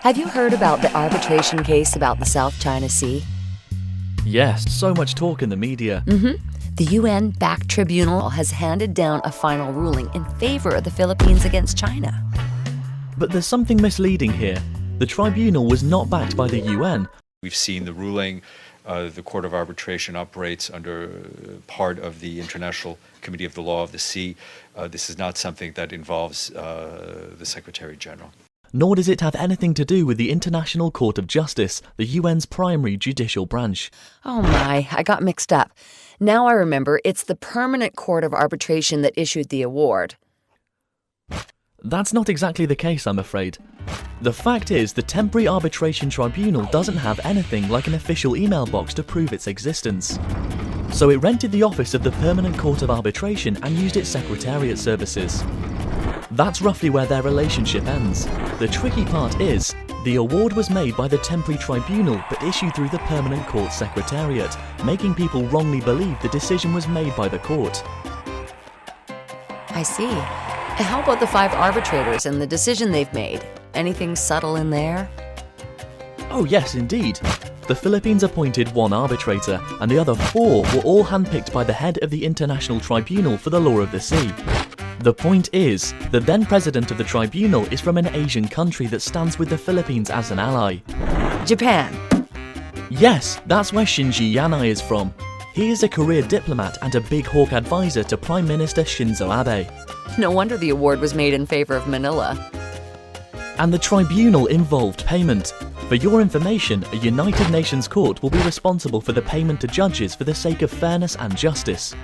Have you heard about the arbitration case about the South China Sea? Yes, so much talk in the media. The UN-backed tribunal has handed down a final ruling in favor of the Philippines against China. But there's something misleading here. The tribunal was not backed by the UN. We've seen the ruling. The Court of Arbitration operates under part of the International Committee of the Law of the Sea. This is not something that involves the Secretary General. Nor does it have anything to do with the International Court of Justice, the UN's primary judicial branch. Oh my, I got mixed up. Now I remember, it's the Permanent Court of Arbitration that issued the award. That's not exactly the case, I'm afraid. The fact is, the Temporary Arbitration Tribunal doesn't have anything like an official email box to prove its existence. So it rented the office of the Permanent Court of Arbitration and used its secretariat services. That's roughly where their relationship ends. The tricky part is, the award was made by the Temporary Tribunal but issued through the Permanent Court Secretariat, making people wrongly believe the decision was made by the court. I see. How about the 5 arbitrators and the decision they've made? Anything subtle in there? Oh yes, indeed. The Philippines appointed 1 arbitrator, and the other 4 were all handpicked by the head of the International Tribunal for the Law of the Sea. The point is, the then president of the tribunal is from an Asian country that stands with the Philippines as an ally. Japan. Yes, that's where Shinji Yanai is from. He is a career diplomat and a big hawk advisor to Prime Minister Shinzo Abe. No wonder the award was made in favor of Manila. And the tribunal involved payment. For your information, a United Nations court will be responsible for the payment to judges for the sake of fairness and justice.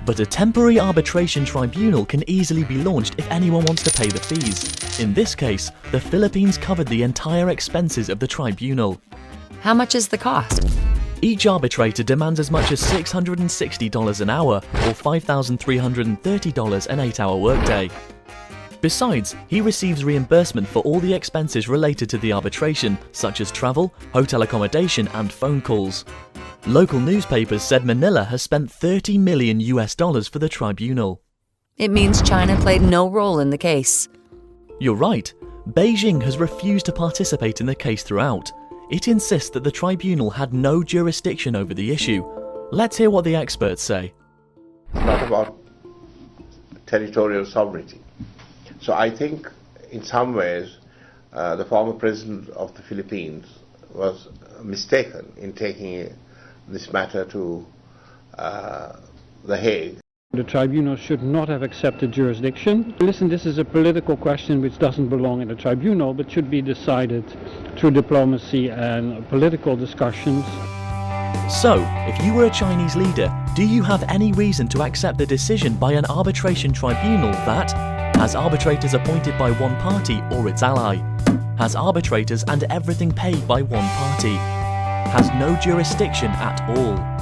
But a temporary arbitration tribunal can easily be launched if anyone wants to pay the fees. In this case, the Philippines covered the entire expenses of the tribunal. How much is the cost? Each arbitrator demands as much as $660 an hour, or $5,330 an 8-hour workday. Besides, he receives reimbursement for all the expenses related to the arbitration, such as travel, hotel accommodation, and phone calls. Local newspapers said Manila has spent $30 million for the tribunal. It means China played no role in the case. You're right. Beijing has refused to participate in the case throughout. It insists that the tribunal had no jurisdiction over the issue. Let's hear what the experts say. Not about territorial sovereignty. So I think in some ways the former president of the Philippines was mistaken in taking this matter to The Hague. The tribunal should not have accepted jurisdiction. Listen, this is a political question which doesn't belong in the tribunal, but should be decided through diplomacy and political discussions. So, if you were a Chinese leader, do you have any reason to accept the decision by an arbitration tribunal that has arbitrators appointed by one party or its ally, has arbitrators and everything paid by one party, has no jurisdiction at all?